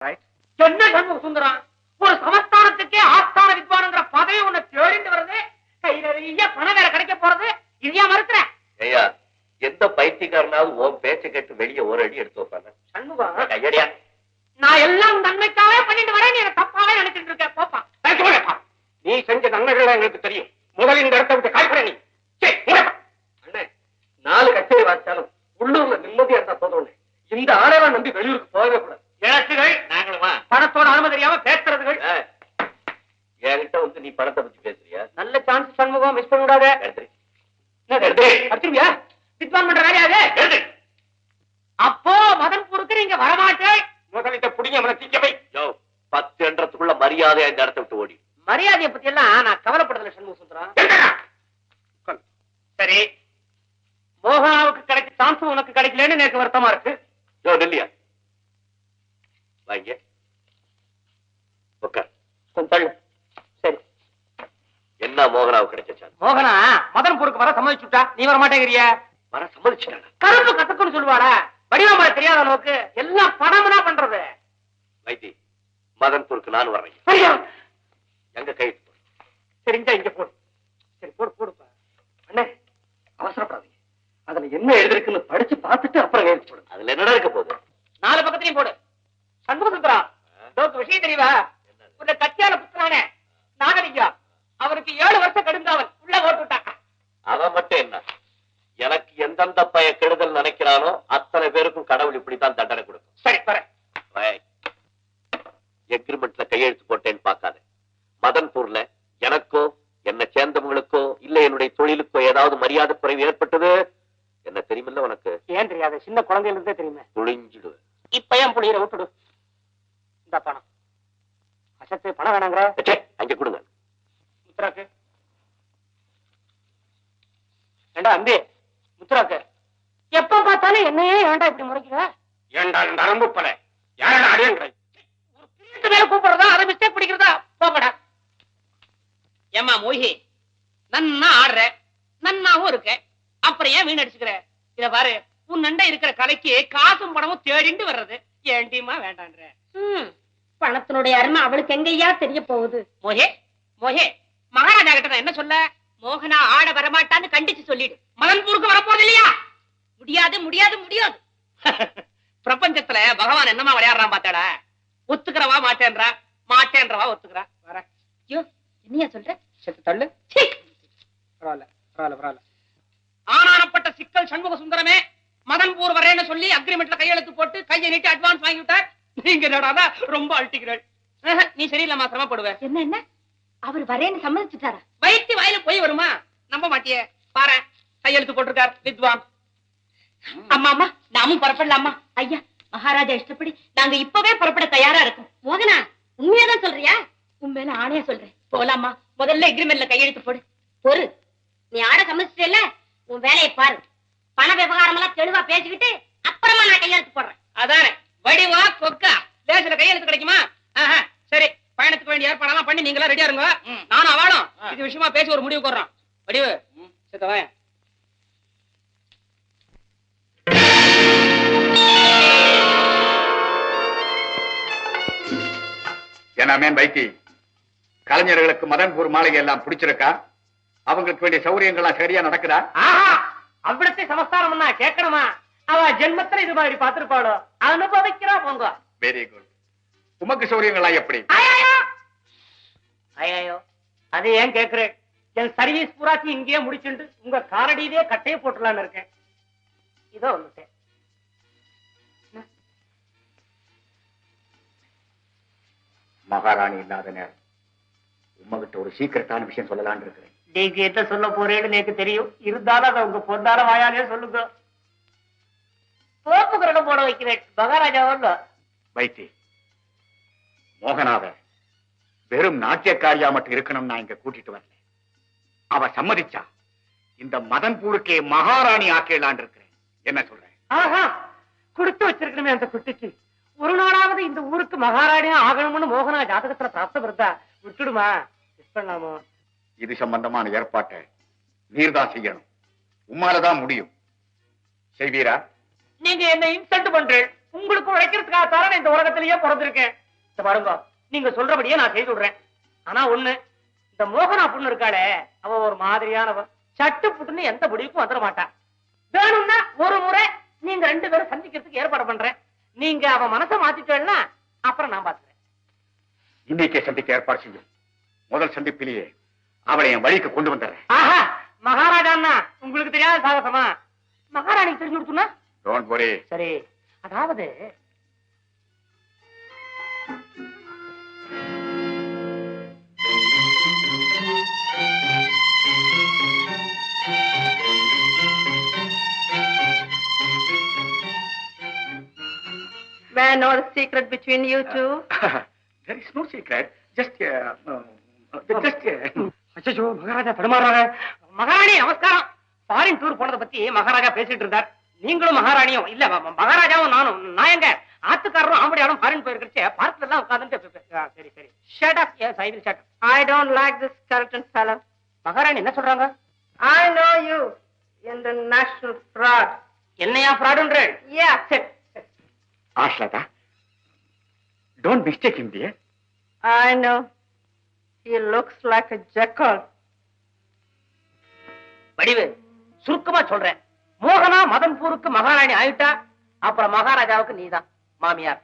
என்ன சண்முக சுந்தரம், ஒரு சமஸ்தானத்துக்கே ஆஸ்தான வித்வான்ங்கிற பதவி உன்னை தேடிட்டு வருது, கையில நிறைய பணம் வேற கிடைக்க போறது, இதையா மறுக்கிற? ஐயா, எந்த பைத்தியக்காரனாவது உன் பேச்ச கேட்டு வெளியே ஒரு அடி எடுத்து வைப்பாங்க? சண்முகம், ஐயடியா, நான் எல்லாம் நன்மைக்காவே பண்ணிட்டு வரேன், நீ தப்பாவே நினைச்சிட்டு இருக்க. போப்பா. நீ செஞ்ச நன்மைகள் எங்களுக்கு தெரியும். முதல் இந்த இடத்தை விட்டு காய்பட நீ. அண்ணே, 4 கச்சேரி வாசிச்சாலும் உள்ளூர்ல நிம்மதியா இருந்தா போதும். இந்த ஆளெல்லாம் நம்பி வெளியூருக்கு போகவே கூடாது. இழச்சுகள் நாங்களுமா பணத்தோட அனுமதி தெரியாம பேசுறதுகள். என்கிட்ட வந்து நீ பணத்தை பத்தி பேசுறியா? நல்ல சான்ஸ் சண்முகம், மிஸ் பண்ண கூடாது. அடிச்சிருவியா? வித்வான் பண்ற வேலையாது. அப்போ மதன்பூருக்கு நீங்க வரமாட்டேன். முதலிட்ட புடிங்க அவனை தீக்க வை. 10 என்றதுக்குள்ள மரியாதையா இந்த இடத்தை விட்டு ஓடி. மரியாதையை பத்தி எல்லாம் நான் கவலைப்படல சண்முக சுந்தரம். சரி, மோகனாவுக்கு கிடைச்ச சான்ஸ் உனக்கு கிடைக்கலன்னு எனக்கு வருத்தமா இருக்கு. நெல்லியா வாங்க உட்கார். சரி, என்ன மோகனாவுக்கு கிடைச்ச சான்ஸ்? மோகனா மதன்பூருக்கு வர சம்மதிச்சுட்டா, நீ வர மாட்டேங்கிறிய? வர சம்மதிச்சுட்டாங்க. கரும்பு கத்துக்குன்னு சொல்லுவாடா, வடிவமலை தெரியாத அளவுக்கு எல்லாம் பணம் தான் பண்றது. வைத்தி, மதன்பூருக்கு நான் வர்றேன். ஐயா, எங்க கைது சரிங்க, இங்க போடு. சரி, போடு போடுப்பா. அண்ணே, அவசரப்படாதீங்க. அதுல என்ன எழுதிருக்குன்னு படிச்சு பார்த்துட்டு அப்புறம் கையெழுத்து போடுங்க. அதுல என்ன இருக்க போகுது? 4 பக்கத்துலயும் போடு. சண்முக சுந்தரம், விஷயம் தெரியவா? உன்னை கத்தியால புத்தனானே நாகலிங்கம், அவருக்கு 7 வருஷம் கடுங்காவல் உள்ள போட்டு விட்டாங்க. அவன் மட்டும் என்ன, எனக்கு எந்தெந்த பய கெடுதல் நினைக்கிறானோ அத்தனை பேருக்கும் கடவுள் இப்படித்தான் தண்டனை கொடுக்கும். சரி, வரேன். எக்ரிமெண்ட்ல கையெழுத்து போட்டேன்னு பார்க்காத. மதன்பூர்ல எனக்கோ என்னை சேர்ந்தவங்களுக்கோ இல்ல என்னுடைய தொழிலுக்கோ ஏதாவது மரியாதை குறைவு ஏற்பட்டது என்ன தெரியுமில்ல உனக்கு? ஏன் தெரியாது? சின்ன குழந்தையில இருந்தே தெரியுமே. புளிஞ்சிடுவேன். இப்ப ஏன் புளியற விட்டுடு. இந்த பணம் அசத்து பணம் வேணாங்கிற? அங்க கொடுங்க. முத்துராக்கு ஏண்டா அம்பி, முத்துராக்கு எப்ப பார்த்தாலும் என்னையே ஏண்டா இப்படி முறைக்கிற? ஏண்டா நரம்பு பல யாரா அடையங்கிற? ஒரு பிரிட்டு மேல கூப்பிடுறதா, அதை மிஸ்டேக் பிடிக்கிறதா? போகடா. ஏமா மோகி, நன்னா ஆடுற, நன்னாவும் இருக்க, அப்புறம் ஏன் வீண் அடிச்சுக்கிற? இத பாரு, உன் நண்டை இருக்கிற கலைக்கு காசும் பணமும் தேடிண்டு வர்றது ஏண்டிமா வேண்டான்ற. பணத்தினுடைய அருமை அவளுக்கு எங்கய்யா தெரிய போகுது? மோகே, மோகே, மகாராஜா கிட்ட நான் என்ன சொல்ல? மோகனா ஆட வரமாட்டான்னு கண்டிச்சு சொல்லிடு. மதன்பூருக்கு வரப்போறது இல்லையா? முடியாது முடியாது முடியாது. பிரபஞ்சத்துல பகவான் என்னமா விளையாடுறான் பாத்தாடா? ஒத்துக்கிறவா மாட்டேன்றா, மாட்டேன்றவா ஒத்துக்கிறா. வர ஐயோ, என்னையா சொல்ற? செத்து தள்ளு. பரவாயில்ல பரவாயில்ல பரவாயில்ல. ஆனானப்பட்ட சிக்கல் சண்முக சுந்தரமே மதன்பூர் வரேன்னு சொல்லி அக்ரிமெண்ட்ல கையெழுத்து போட்டு கையை நீட்டி அட்வான்ஸ் வாங்கி விட்டார். நீங்க என்னடா ரொம்ப அழட்டிக்கிறேன். நீ சரியில்லமா, சிரமப்படுவ. என்ன என்ன அவர் வரேன்னு சம்மதிச்சுட்டாரா? வயிற்று வாயில போய் வருமா? நம்ப மாட்டியே, பாரு கையெழுத்து போட்டிருக்கார் வித்வான். அம்மா அம்மா, நாமும் புறப்படலாமா? ஐயா, மகாராஜா இஷ்டப்படி நாங்க இப்பவே புறப்பட தயாரா இருக்கோம். மோகனா, உண்மையாதான் சொல்றியா? உண்மையில ஆணையா சொல்றேன். போலாமா? முதல்ல எக்ரிமெண்ட்ல கையெழுத்து போடு. பொறு, நீ ஆட சம்மதிச்சிட்டல, உன் வேலையை பாரு. பண விவகாரம் எல்லாம் தெளிவா பேசிக்கிட்டு அப்புறமா நான் கையெழுத்து போடுறேன். அதானே, வடிவா கொக்கா லேசில கையெழுத்து கிடைக்குமா? சரி, பயணத்துக்கு வேண்டிய ஏற்பாடெல்லாம் பண்ணி நீங்களா ரெடியா இருங்க. நானும் அவளும் இது விஷயமா பேசி ஒரு முடிவு போடுறோம். வடிவு சித்தவா. என்னமேன் வைத்தி, கலைஞர்களுக்கு மதன்பூர் மாளிகை எல்லாம் பிடிச்சிருக்கா? அவங்களுக்கு வேண்டிய சௌகரியங்கள்லாம் சரியா நடக்குதா? அவ்விடத்தை சமஸ்தானம் கேட்கணுமா? அவ ஜென்மத்துல இது மாதிரி பார்த்திருப்பாளோ, அனுபவிக்கிறா போங்க. Very good. உமக்கு சௌகரியங்களா எப்படி? ஐயோ, அது ஏன் கேக்குறேன்? என் சர்வீஸ் பூராச்சி இங்கேயே முடிச்சுட்டு உங்க காரடியிலே கட்டையை போட்டுலான்னு இருக்கேன். இதோ வந்துட்டேன். மகாராணி இல்லாத நேரம் உம்மகிட்ட ஒரு சீக்கிரட்டான விஷயம் சொல்லலான்னு இருக்கிறேன். நீங்க என்ன சொல்ல போறேன்னு எனக்கு தெரியும். இருந்தாலும் அதை உங்க பொந்தார வாயாலே சொல்லுங்க. தோப்பு கரடம் போட வைக்கிறேன் மகாராஜா. வைத்தி, மோகனாவ வெறும் நாட்டியக்காரியா மட்டும் இருக்கணும் நான் இங்க கூட்டிட்டு வரல. அவ சம்மதிச்சா இந்த மதன்பூருக்கே மகாராணி ஆக்கலான் இருக்கிறேன். என்ன சொல்றேன்? கொடுத்து வச்சிருக்கணுமே அந்த குட்டிக்கு. ஒரு நாளாவது இந்த ஊருக்கு மகாராணியா ஆகணும்னு மோகனா ஜாதகத்துல பிராப்தம் இருந்தா விட்டுடுமா? பண்ணலாமோ? இது சம்பந்தமான ஏற்பாட்டை நீர்தான் செய்யணும். உம்மாலதான் முடியும். செய்வீரா? நீங்க என்ன இன்சல்ட் பண்றேன். உங்களுக்கு உழைக்கிறதுக்காகத்தான இந்த உலகத்திலேயே பிறந்திருக்கேன். இந்த பாருங்க, நீங்க சொல்றபடியே நான் செய்து விடுறேன். ஆனா ஒண்ணு, இந்த மோகனா பொண்ணு இருக்காளே, அவ ஒரு மாதிரியானவ. சட்டு புட்டுன்னு எந்த முடிவுக்கும் வந்துட மாட்டா. வேணும்னா ஒரு முறை நீங்க 2 பேரும் சந்திக்கிறதுக்கு ஏற்பாடு பண்றேன். நீங்க அவ மனசை மாத்திட்டேன்னா அப்புறம் நான் பாத்துக்கிறேன். இன்னைக்கே சந்திக்க ஏற்பாடு செய்யும். முதல் சந்திப்பிலேயே அவளை என் வழிக்கு கொண்டு வந்துடுறேன். ஆஹா, மகாராஜான்னா உங்களுக்கு தெரியாத சாகசமா? மகாராணிக்கு தெரிஞ்சு கொடுத்துனா டோன்ட் வரி. சரி. அதாவது May I know the secret between you two? There is no secret. Just அச்சோ, மகாராஜா தடுமாறுறாங்க. மகாராணி நமஸ்காரம். ஃபாரின் டூர் போனதை பத்தி மகாராஜா பேசிட்டு இருந்தார். நீங்களும் மகாராணியும் இல்ல, மகாராஜாவும் நானும். நான் எங்க ஆத்துக்காரரும் ஆம்படியாலும் ஃபாரின் போயிருக்கே பார்க்ல எல்லாம் உட்கார்ந்து. சரி சரி, shut up. Yes, I will shut up. I don't like this skeleton fellow. மகாராணி என்ன சொல்றாங்க? I know you, international fraud. என்னையா ஃப்ராடுன்ற? Yeah. சரி. Ashlata, don't mistake him, dear. I know. He looks like a jackal. வடிவு, சுருக்கமா சொல்றேன். மோகனா மதன்பூருக்கு மகாராணி ஆயிட்டா, அப்புறம் மகாராஜாவுக்கு நீதான் மாமியார்.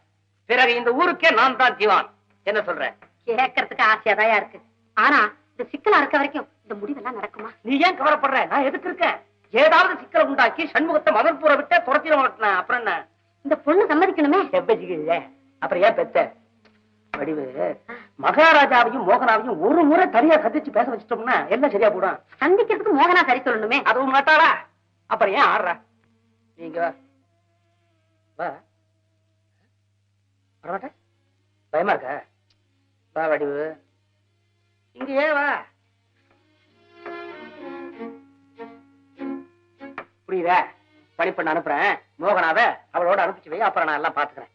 பிறகு இந்த ஊருக்கே நான் தான் திவான். என்ன சொல்ற? கேட்கறதுக்கு ஆசையாதான் இருக்கு. ஆனா இந்த சிக்கலா இருக்க வரைக்கும் இந்த முடிவெல்லாம் நடக்குமா? நீ ஏன் கவலைப்படுற? நான் எதுக்கு இருக்கேன்? ஏதாவது சிக்கலை உண்டாக்கி சண்முகத்தை மதன்பூரை விட்டு துரத்திட மாட்டேன். அப்புறம் என்ன? இந்த பொண்ணு சம்மதிக்கணுமே. செவ்வச்சிக்கல. அப்புறம் ஏன் பெத்த? வடிவு, மகாராஜாவையும் மோகனாவையும் ஒரு முறை தனியா கதிச்சு பேச வச்சிட்டோம்னா எல்லாம் சரியா போடும். சந்திக்கிறதுக்கு மோகனா சரி சொல்லணுமே. அதுவும் மாட்டாளா? அப்புறம் ஏன் ஆடுற? நீங்க வா. வரமாட்ட? பயமா இருக்க? வா வடிவு, இங்க ஏன் வா. புரியுதா? பணிப்பெண்ண அனுப்புறேன். மோகனாவ அவளோட அனுப்பிச்சு வை. அப்புறம் நான் எல்லாம் பாத்துக்கிறேன்.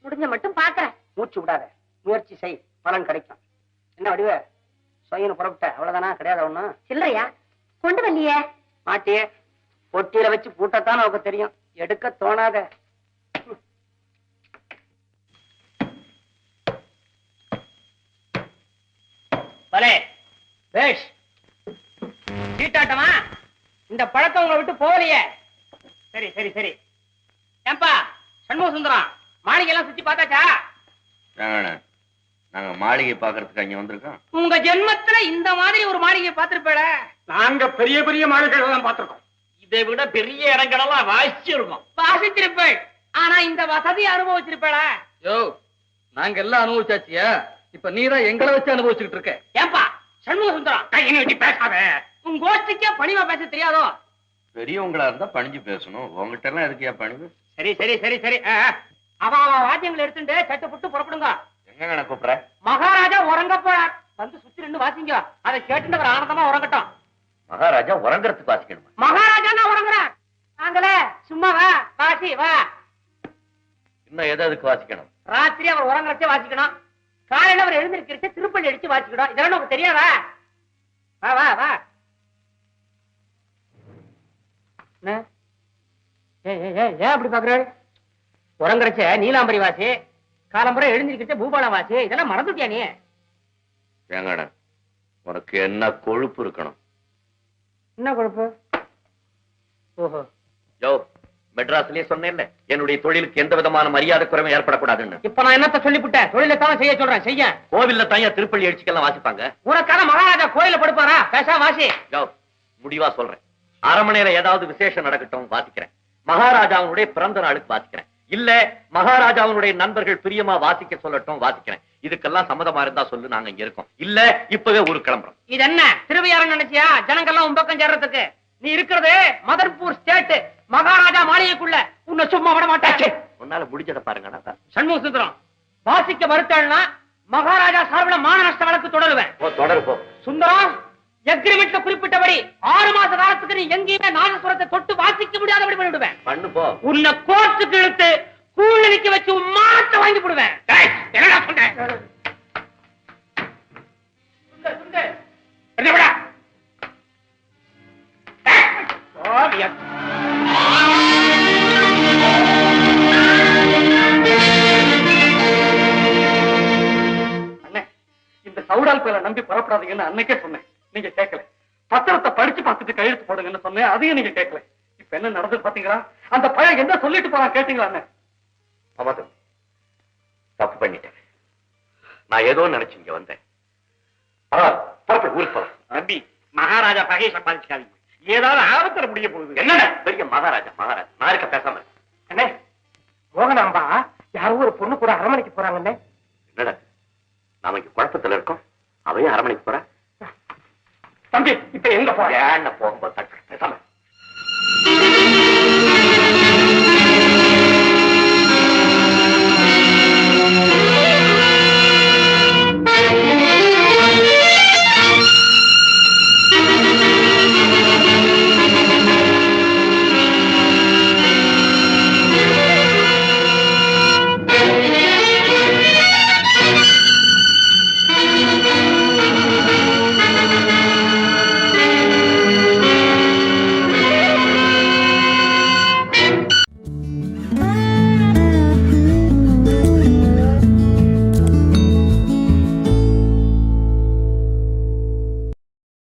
முடிஞ்ச மட்டும் பாக்குறேன். மூச்சு விடாத, முயற்சி செய், பலன் கிடைக்கும். என்ன வடிவ, சொயின்னு புறப்பட்ட அவ்வளவுதானா? கிடையாது ஒண்ணு சில்லறையா கொண்டு வரலையே. மாட்டியே, பொட்டியில வச்சு பூட்டத்தான் நமக்கு தெரியும், எடுக்க தோணாத. பலே பேஷ், சீட்டாட்டமா? இந்த பழக்கம் உங்களை விட்டு போகலையே. சரி சரி சரி. ஏன்பா சண்முக சுந்தரம், மாளிகை எல்லாம் சுத்தி பார்த்தாச்சா? நாங்க மாளிகை பாக்குறதுக்கு அங்க வந்திருக்கோம். உங்க ஜென்மத்துல இந்த மாதிரி ஒரு மாளிகை பார்த்திருப்பேட? நாங்க பெரிய பெரிய மாளிகைகள் எல்லாம் பார்த்திருக்கோம். இதை விட பெரிய இடங்களெல்லாம் வாசிச்சிருக்கோம். வாசிச்சிருப்பேள், ஆனா இந்த வசதி அனுபவிச்சிருப்பேடா? யோ, நாங்க எல்லாம் அனுபவிச்சாச்சியா? இப்ப நீதான் எங்களை வச்சு அனுபவிச்சுட்டு இருக்க. ஏன்பா சண்முக சுந்தரம், கையை வச்சு பேசாத. உங்க கோஷ்டிக்கே பணிவா பேச தெரியாதோ? பெரியவங்களா இருந்தா பணிஞ்சு பேசணும். உங்ககிட்ட எல்லாம் எதுக்கியா பணிவு? சரி சரி சரி சரி. அவ வாத்தியங்களை எடுத்துட்டு சட்டை புட்டு புறப்படுங்க. எங்க கூப்பிடுற? மகாராஜா உறங்க போறார். வந்து சுத்தி ரெண்டு வாசிங்க, அதை கேட்டு அவர் ஆனந்தமா உறங்கட்டும். மகாராஜா உறங்குறதுக்கு வாசிக்கணுமா? மகாராஜா நான் உறங்குறேன். நாங்களே சும்மா வா வாசி வா. இன்னும் எதுக்கு வாசிக்கணும்? ராத்திரி அவர் உறங்குறச்சே வாசிக்கணும், காலையில அவர் எழுந்திருக்கிறச்ச திருப்பள்ளி அடிச்சு வாசிக்கணும். இதெல்லாம் உங்களுக்கு தெரியாதா? வா வா வா. ஏன் அப்படி பாக்குறாரு? உறங்குறச்ச நீலாம்பரி வாசி, காலம்புரை எழுந்திருக்கிறச்ச பூபாலம் வாசி. இதெல்லாம் மறந்துட்டியா நீ? ஏங்கடா, உனக்கு என்ன கொழுப்பு இருக்கணும்? என்ன கொழுப்பு? ஓஹோ, யோ, மெட்ராஸ்லயே சொன்னேன்ல, என்னுடைய தொழிலுக்கு எந்த விதமான மரியாதை குறைவும் ஏற்படக்கூடாதுன்னு. இப்ப நான் என்னத்த சொல்லிவிட்டேன்? தொழிலைத்தான் செய்ய சொல்றேன், செய்ய. கோவில்ல தாயா திருப்பள்ளி அடிச்சுக்கெல்லாம் வாசிப்பாங்க. உனக்காக மகாராஜா கோயில படுப்பாரா? பேசா வாசி. யோ, முடிவா சொல்றேன், அரண்மனையில ஏதாவது விசேஷம் நடக்கட்டும் வாசிக்கிறேன். மகாராஜாவுடைய பிறந்த நாளுக்கு வாசிக்கிறேன். இல்ல மகாராஜாவுடைய நண்பர்கள் பிரியமா வாசிக்க சொல்லட்டும் வாசிக்கிறேன். இதுக்கெல்லாம் சம்மதமா இருந்தா சொல்லு, நாங்க இங்க இருக்கோம். இல்ல இப்பவே ஊருக்கு கிளம்புறோம். இது என்ன திருவையாறு நினைச்சியா ஜனங்கள்லாம் உன் பக்கம் சேர்றதுக்கு? நீ இருக்கிறது மதன்பூர் ஸ்டேட், மகாராஜா மாளிகைக்குள்ள. உன்னை சும்மா விட மாட்டேன். உன்னால முடிஞ்சதை பாருங்க. சண்முக சுந்தரம், வாசிக்க மறுத்தாள்னா மகாராஜா சார்பில் மான நஷ்ட வழக்கு தொடருவேன். தொடருப்போ. சுந்தரம், எக்ரிமெண்ட்ல குறிப்பிட்டபடி 6 மாச காலத்துக்கு நீ எங்கேயுமே நாதஸ்வரத்தை தொட்டு வாசிக்க முடியாதபடி பண்ணிவிடுவேன். பண்ணுப்போ. உன்னை கோர்ட்டுக்கு இழுத்து கூழ் நிக்க வச்சு மாத்த வாங்கி போடுவேன். என்னடா சொன்னேன்? சவுடால் பேரை நம்பி புறப்படாதீங்கன்னு அன்னைக்கே சொன்னேன், நீங்க கேட்கல. பத்திரத்தை படிச்சு பார்த்துட்டு கையெழுத்து போடுங்கன்னு சொன்னேன், அதையும் நீங்க கேட்கல. இப்ப என்ன நடந்தது பாத்தீங்களா? அந்த பையன் என்ன சொல்லிட்டு போறான் கேட்டீங்களா? அண்ணன் ஆமா தம்பி, தப்பு பண்ணிட்டேன். நான் ஏதோ நினைச்சு இங்க வந்தேன். ஊருக்கு போலாம். தம்பி, மகாராஜா பகையை சம்பாதிச்சுக்காதீங்க. ஏதாவது ஆபத்துல முடிய போகுது. என்ன பெரிய மகாராஜா மகாராஜா நான் இருக்க பேசாம அண்ணே, மோகனாம்பா யாரோ ஒரு பொண்ணு கூட அரண்மனைக்கு போறாங்கண்ணே. என்னடா நாம இங்க குழப்பத்துல இருக்கோம், அவையும் அரண்மனைக்கு போற. தம்பி இப்ப எங்க போற? ஏன் போகும்போது